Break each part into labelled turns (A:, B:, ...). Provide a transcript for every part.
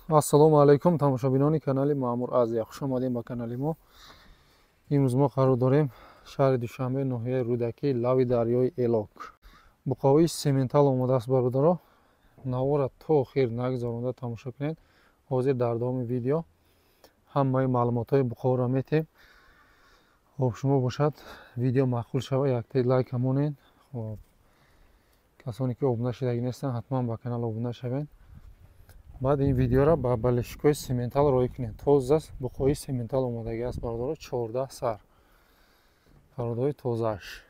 A: Ассалому алайкум тамошобинони канали Маъмур Азия. Хуш омадем ба канали мо. Имрӯз мо қарор дорем шаҳри Душанбе, ноҳияи Рӯдаки, лави дарёи Элок. Буқовии сементал омадааст бародаро. Навора то охир нагзаронда тамошо кунед. Ҳозир дар давоми видео ҳамаи маълумотҳои буқовиро метем. Хоб шумо бошад видео маъқул шава яктаи лайка монед. Хоб касоне ки обуна шудаги нестанд ҳатман ба канал обуна шавед. بعد این ویدیو را با بالشکوی سیمنتال روی کنید. توزه بخوری سیمنتال اومدگی است برادر 14 سر. فرودای توزهش.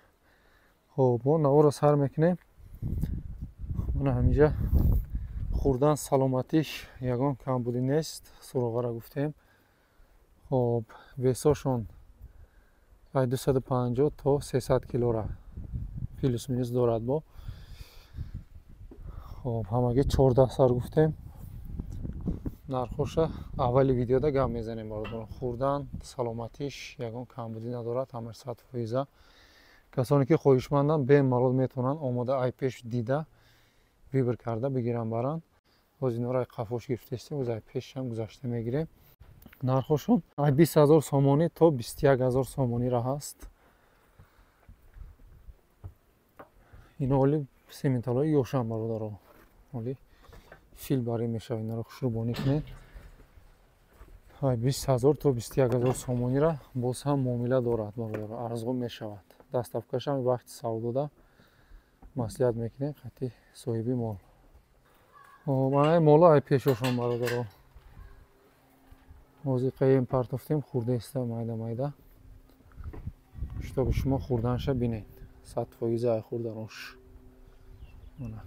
A: خب ما نو را سر میکنیم. من همینجا خوردن سلامتیش یگان کم بودی نیست. سراغ را گفتیم. خب ویساشون 250 تا 300 کیلو را پلوس مینوس دارد با. خب همگی 14 سر گفتیم. нархоша аввали видеода гап мезанем бародарон. Хурдан саломатиш ягон камбудӣ надорад, ҳамаш 100%. Касоне ки хоҳишманданд бемалол метавонанд омода ай пеш дида вибр карда бигиранд баранд. ҳозир инҳоро қафош гирифтаистем, ӯз ай пешам гузашта мегирем. Нархошон ай 20 000 сомонӣ то 21 000 сомонира ҳаст. ино оли сементалҳои ёшанд бародарон. оли фил барӣ мешавад. инҳоро хушрубонӣ кунед. 20 000 то 21 000 сомонира боз ҳам муомила дорад бародаро. арзон мешавад. Даставкашам вақти савдода маслиҳат мекунем хати соҳиби мол. анаи моло ай пешошон бародаро. ҳозир қаем партофтем хурдеста майда майда. штоби шумо хурданша бинед. 100% ай хурданош. мана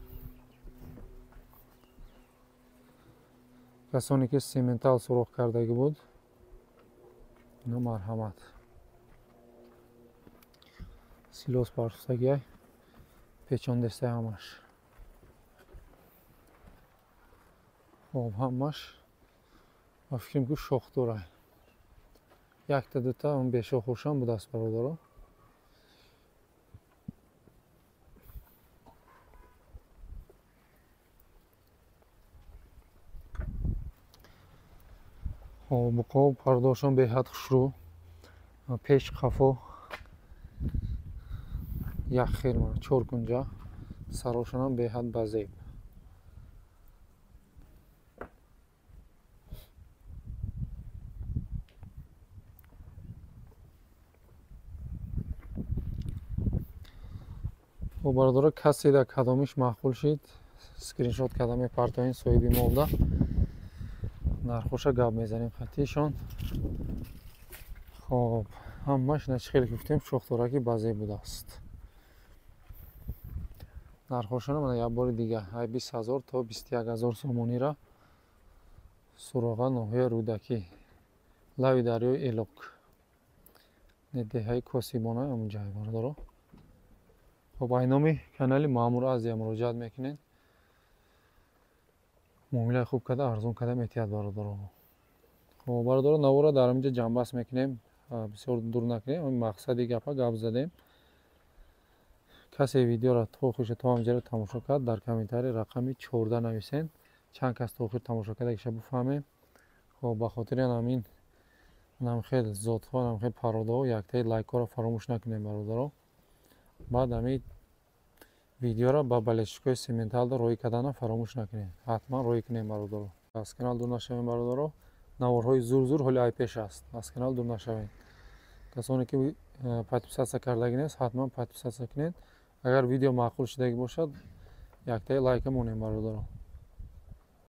A: касоне ки сементал суроғ кардаги буд, ино марҳамат. силос партофтагиай печондестай ҳамаш. хоб ҳамаш ва фикрам ки шох дорад. якта дута он бешохушам будааст бародаро. буқов пардошон беҳад хушрӯ. пеш қафо як хел 4 кунҷа. сарошонам беҳад базеб. бародаро касе дар кадомиш маъқул шид скриншот карда мепартоен соҳиби молда. нархоша гап мезанем хатишон. хоб ҳамаш на чӣ хеле гуфтем шохдораки базе будааст. нархошона мана як бори дига ай 20 000 то 21 000 сомонира суроға ноҳияи Рӯдаки, лави дарёи Элок, недеҳаи Косибона амунҷай бародаро. хоб ай номи канали Маъмур Азия муроҷиат мекунед. муомилаи хуб карда арзон карда метиҳад бародаро. хоб бародаро навора дар ҳаминҷа ҷамъбаст мекунем. бисёр дур накунем. мақсади гапа гап задем. касе видеоро то охирша то ҳаминҷаро тамошо кард дар комментарий рақами 14 нависен. чанд кас то охир тамошо карда киша буфаҳмем. хоб ба хотири ҳамин намхел зотҳо, намхел пародаҳо яктаи лайкҳоро фаромӯш накунем бародаро. баъд ҳамин видеоро ба балешкои сементалда роӣ карданам фаромӯш накунед. ҳатман роӣ кунем бародаро. аз канал дур нашавем бародаро. наворҳои зур ҳоли ай пеш аст. аз канал дур нашавем. касоне ки подписатсия кардаги нест ҳатман подписатсия кунед. агар видео маъқул шудаги бошад яктаи лайка монем бародаро.